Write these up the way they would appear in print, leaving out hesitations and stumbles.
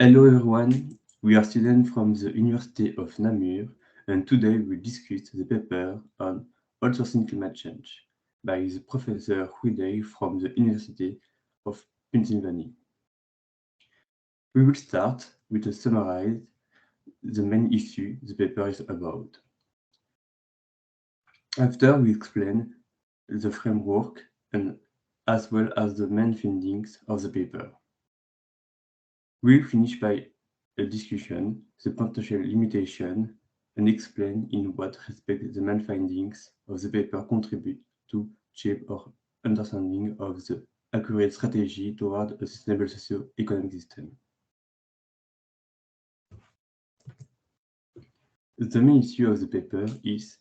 Hello everyone, we are students from the University of Namur and today we discuss the paper on Outsourcing Climate Change by the Professor Huidei from the University of Pennsylvania. We will start with a summarize the main issue the paper is about. After we explain the framework and as well as the main findings of the paper. We'll finish by a discussion, the potential limitation, and explain in what respect the main findings of the paper contribute to shape our understanding of the accurate strategy toward a sustainable socio-economic system. The main issue of the paper is,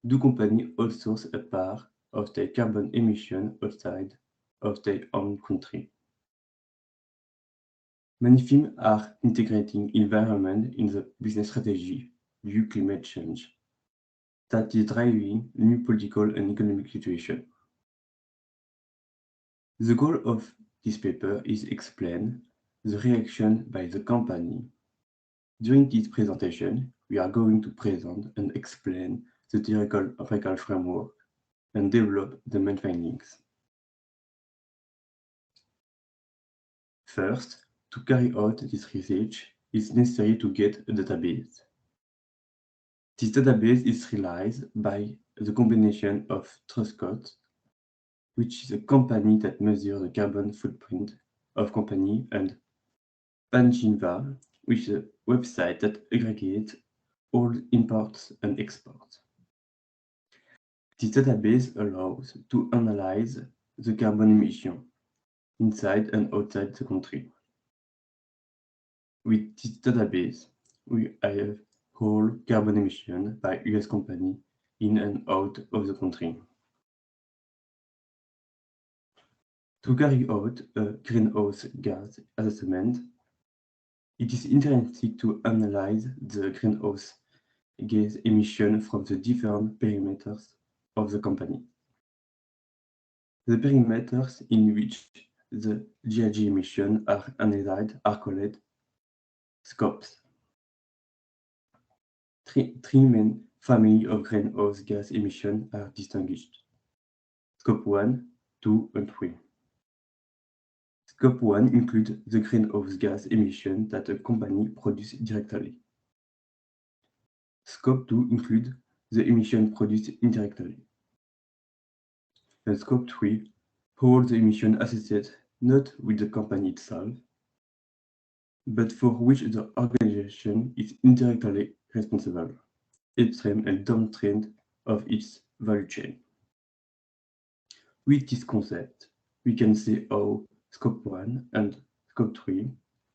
do companies outsource a part of their carbon emission outside of their own country? Many firms are integrating environment in the business strategy due to climate change that is driving new political and economic situation. The goal of this paper is explain the reaction by the company. During this presentation, we are going to present and explain the theoretical framework and develop the main findings. First, to carry out this research, it's necessary to get a database. This database is realized by the combination of Truscott, which is a company that measures the carbon footprint of company, and Panginva, which is a website that aggregates all imports and exports. This database allows to analyze the carbon emission inside and outside the country. With this database, we have whole carbon emission by US company in and out of the country. To carry out a greenhouse gas assessment, it is interesting to analyze the greenhouse gas emission from the different perimeters of the company. The perimeters in which the GHG emissions are analyzed are called scopes. Three main families of greenhouse gas emissions are distinguished: Scope 1, 2, and 3. Scope 1 includes the greenhouse gas emissions that a company produces directly. Scope 2 includes the emissions produced indirectly. And Scope 3 holds the emissions associated not with the company itself, but for which the organization is indirectly responsible, upstream and downstream of its value chain. With this concept, we can see how Scope 1 and Scope 3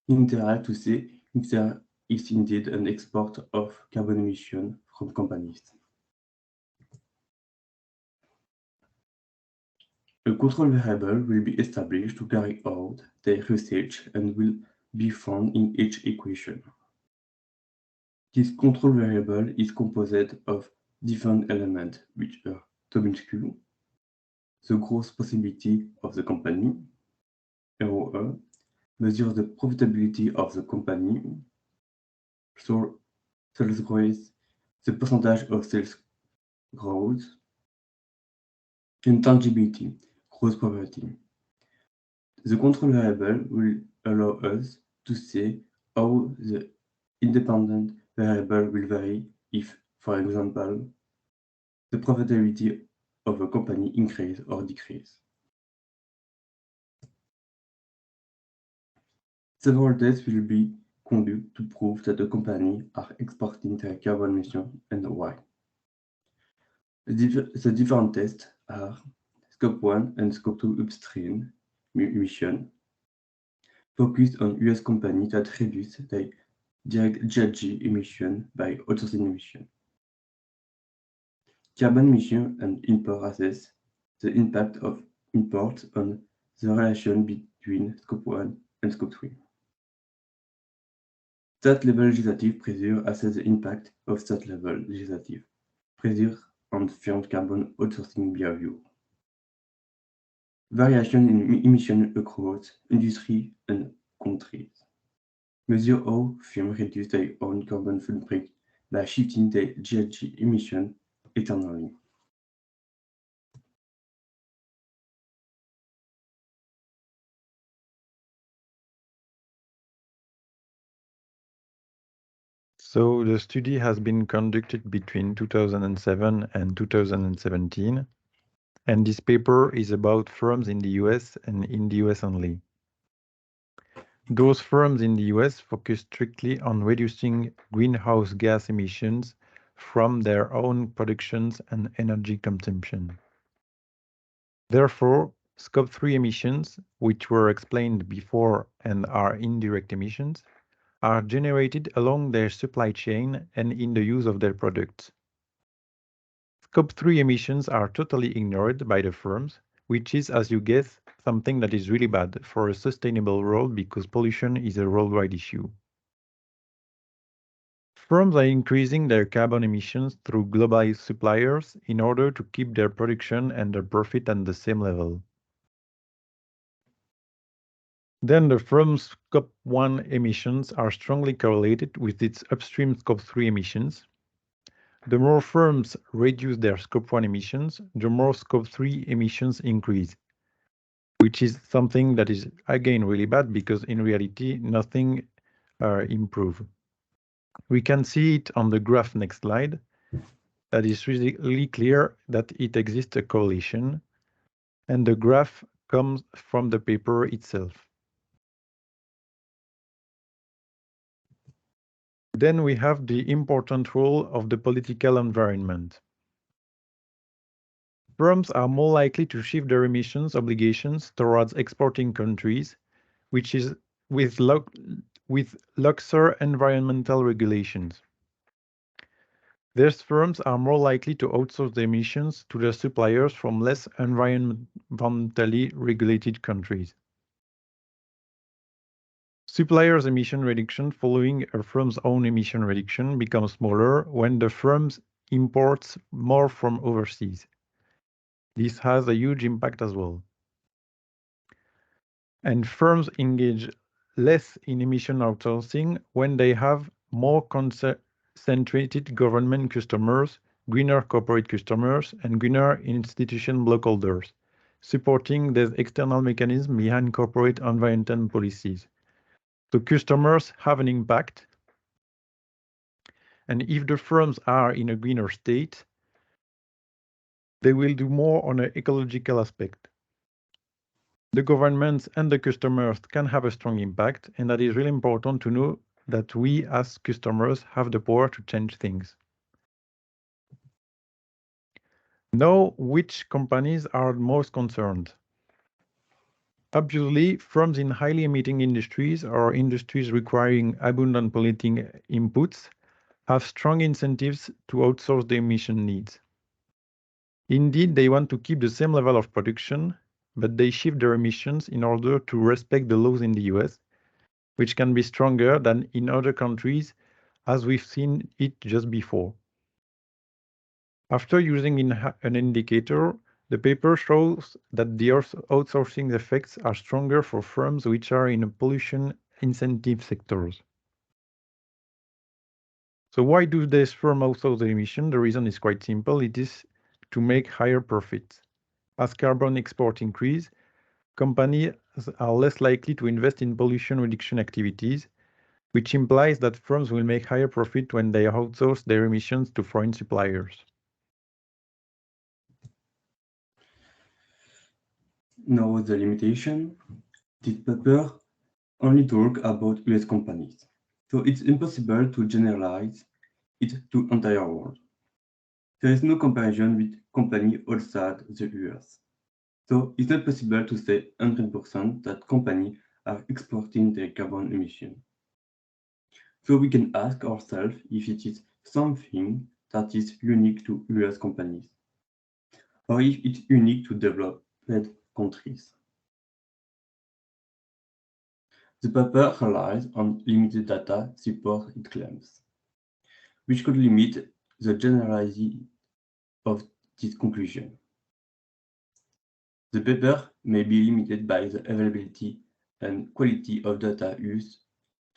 interact to see if there is indeed an export of carbon emission from companies. A control variable will be established to carry out the research and will be found in each equation. This control variable is composed of different elements, which are WQ, the growth possibility of the company, ROE, measures the profitability of the company, sales growth, the percentage of sales growth, and tangibility, gross property. The control variable will allow us to see how the independent variable will vary if, for example, the profitability of a company increase or decrease. Several tests will be conducted to prove that a company are exporting their carbon emissions and why. The different tests are Scope 1 and Scope 2 upstream emission, focused on US companies that reduce their direct GHG emission by outsourcing emission. Carbon emission and import assess the impact of imports on the relation between Scope 1 and Scope 3. State-level legislative pressure assess the impact of state-level legislative pressure on firm carbon outsourcing behavior. Variation in emission across industry and countries. measure how firms reduce their own carbon footprint by shifting their GHG emission externally. So the study has been conducted between 2007 and 2017, and this paper is about firms in the US and in the US only. Those firms in the US focus strictly on reducing greenhouse gas emissions from their own productions and energy consumption. Therefore, Scope 3 emissions, which were explained before and are indirect emissions, are generated along their supply chain and in the use of their products. Scope 3 emissions are totally ignored by the firms, which is, as you guess, something that is really bad for a sustainable world because pollution is a worldwide issue. Firms are increasing their carbon emissions through globalized suppliers in order to keep their production and their profit at the same level. Then the firm's Scope 1 emissions are strongly correlated with its upstream Scope 3 emissions. The more firms reduce their Scope 1 emissions, the more Scope 3 emissions increase, which is something that is, again, really bad because in reality, nothing improves. We can see it on the graph next slide. That is really clear that it exists a correlation, and the graph comes from the paper itself. Then we have the important role of the political environment. Firms are more likely to shift their emissions obligations towards exporting countries, which is with laxer environmental regulations. These firms are more likely to outsource the emissions to their suppliers from less environmentally regulated countries. Suppliers' emission reduction following a firm's own emission reduction becomes smaller when the firm imports more from overseas. This has a huge impact as well. And firms engage less in emission outsourcing when they have more concentrated government customers, greener corporate customers, and greener institution blockholders, supporting the external mechanism behind corporate environmental policies. So customers have an impact, and if the firms are in a greener state, they will do more on an ecological aspect. The governments and the customers can have a strong impact, and that is really important to know that we as customers have the power to change things. Now, which companies are most concerned? Obviously, firms in highly emitting industries or industries requiring abundant polluting inputs have strong incentives to outsource their emission needs. Indeed, they want to keep the same level of production, but they shift their emissions in order to respect the laws in the US, which can be stronger than in other countries, as we've seen it just before. After using an indicator, the paper shows that the outsourcing effects are stronger for firms which are in pollution incentive sectors. So why do these firms outsource the emission? The reason is quite simple. It is to make higher profits. As carbon export increase, companies are less likely to invest in pollution reduction activities, which implies that firms will make higher profit when they outsource their emissions to foreign suppliers. Now the limitation. This paper only talk about US companies, so it's impossible to generalize it to entire world. There is no comparison with companies outside the US. So it's not possible to say 100% that companies are exporting their carbon emissions. So we can ask ourselves if it is something that is unique to US companies, or if it's unique to developed countries. The paper relies on limited data support its claims, which could limit the generality of this conclusion. The paper may be limited by the availability and quality of data used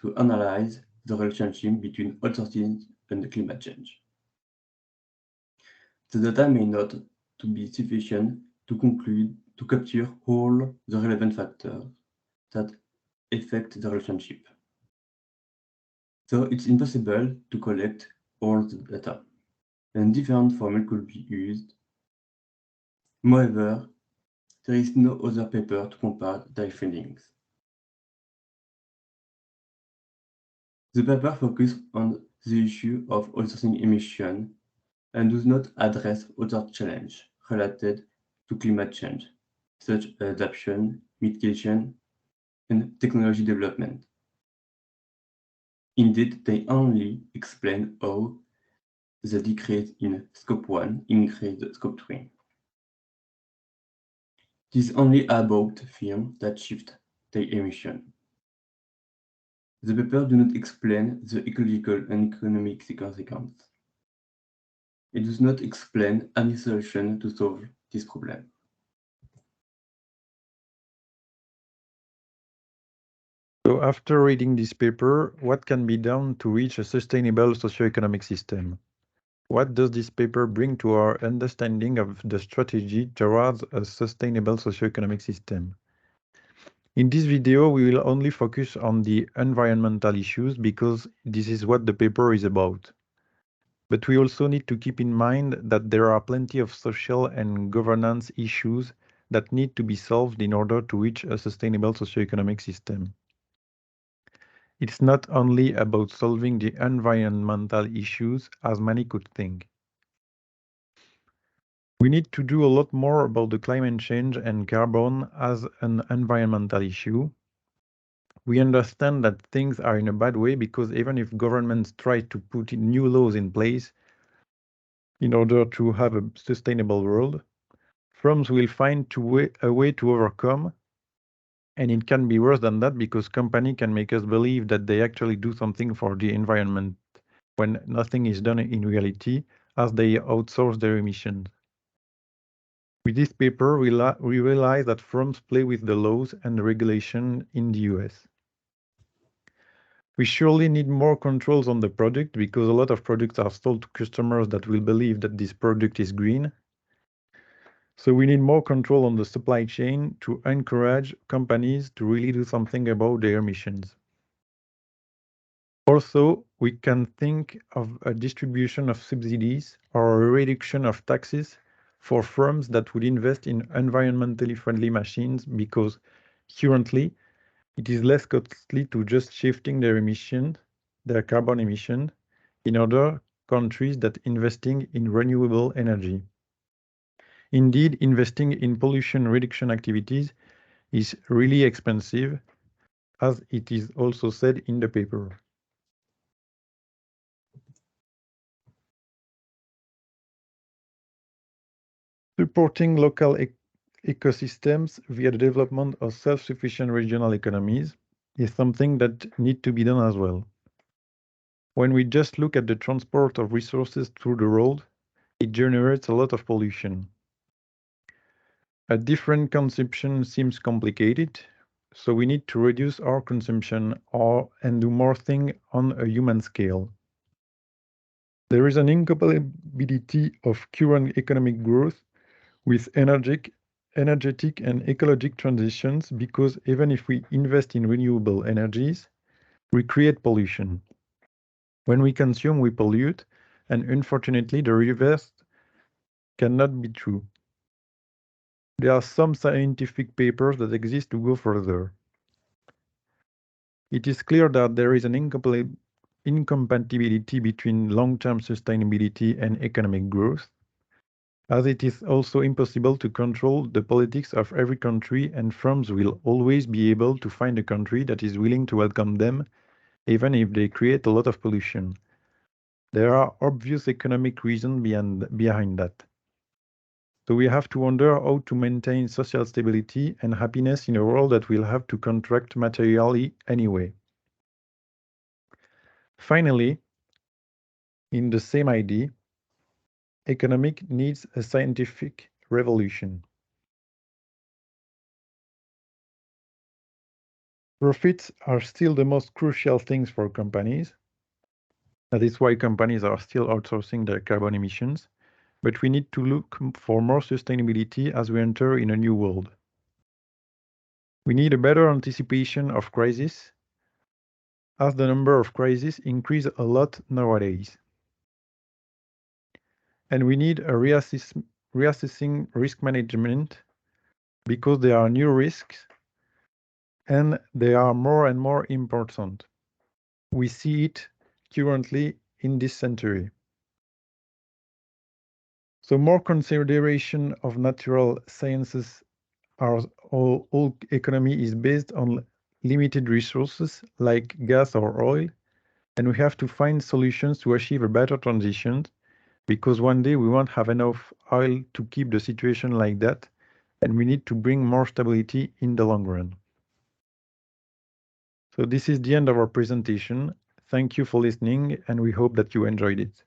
to analyze the relationship between outsourcing and climate change. The data may not to be sufficient to capture all the relevant factors that affect the relationship. So it's impossible to collect all the data, and different formats could be used. Moreover, there is no other paper to compare their findings. The paper focuses on the issue of outsourcing emission and does not address other challenges related to climate change, such as adaptation, mitigation, and technology development. Indeed, they only explain how the decrease in Scope 1 increased Scope 3. It is only about firms that shift their emission. The paper do not explain the ecological and economic consequences. It does not explain any solution to solve this problem. So after reading this paper, what can be done to reach a sustainable socioeconomic system? What does this paper bring to our understanding of the strategy towards a sustainable socioeconomic system? In this video, we will only focus on the environmental issues because this is what the paper is about. But we also need to keep in mind that there are plenty of social and governance issues that need to be solved in order to reach a sustainable socioeconomic system. It's not only about solving the environmental issues as many could think. We need to do a lot more about the climate change and carbon as an environmental issue. We understand that things are in a bad way because even if governments try to put new laws in place in order to have a sustainable world, firms will find a way to overcome, and it can be worse than that because company can make us believe that they actually do something for the environment when nothing is done in reality as they outsource their emissions. With this paper, we realize that firms play with the laws and the regulation in the US. We surely need more controls on the product because a lot of products are sold to customers that will believe that this product is green. So we need more control on the supply chain to encourage companies to really do something about their emissions. Also, we can think of a distribution of subsidies or a reduction of taxes for firms that would invest in environmentally friendly machines because currently it is less costly to just shifting their carbon emission, in other countries that investing in renewable energy. Indeed, investing in pollution reduction activities is really expensive, as it is also said in the paper. Supporting local ecosystems via the development of self-sufficient regional economies is something that needs to be done as well. When we just look at the transport of resources through the road, it generates a lot of pollution. A different consumption seems complicated, so we need to reduce our consumption and do more things on a human scale. There is an incompatibility of current economic growth with energetic and ecologic transitions because even if we invest in renewable energies, we create pollution. When we consume, we pollute, and unfortunately, the reverse cannot be true. There are some scientific papers that exist to go further. It is clear that there is an incompatibility between long-term sustainability and economic growth, as it is also impossible to control the politics of every country, and firms will always be able to find a country that is willing to welcome them, even if they create a lot of pollution. There are obvious economic reasons behind that. So we have to wonder how to maintain social stability and happiness in a world that will have to contract materially anyway. Finally, in the same idea, economic needs a scientific revolution. Profits are still the most crucial things for companies. That is why companies are still outsourcing their carbon emissions, but we need to look for more sustainability as we enter in a new world. We need a better anticipation of crises, as the number of crises increase a lot nowadays. And we need a reassessing risk management because there are new risks and they are more and more important. We see it currently in this century. So more consideration of natural sciences. Our whole economy is based on limited resources like gas or oil, and we have to find solutions to achieve a better transition because one day we won't have enough oil to keep the situation like that, and we need to bring more stability in the long run. So this is the end of our presentation. Thank you for listening, and we hope that you enjoyed it.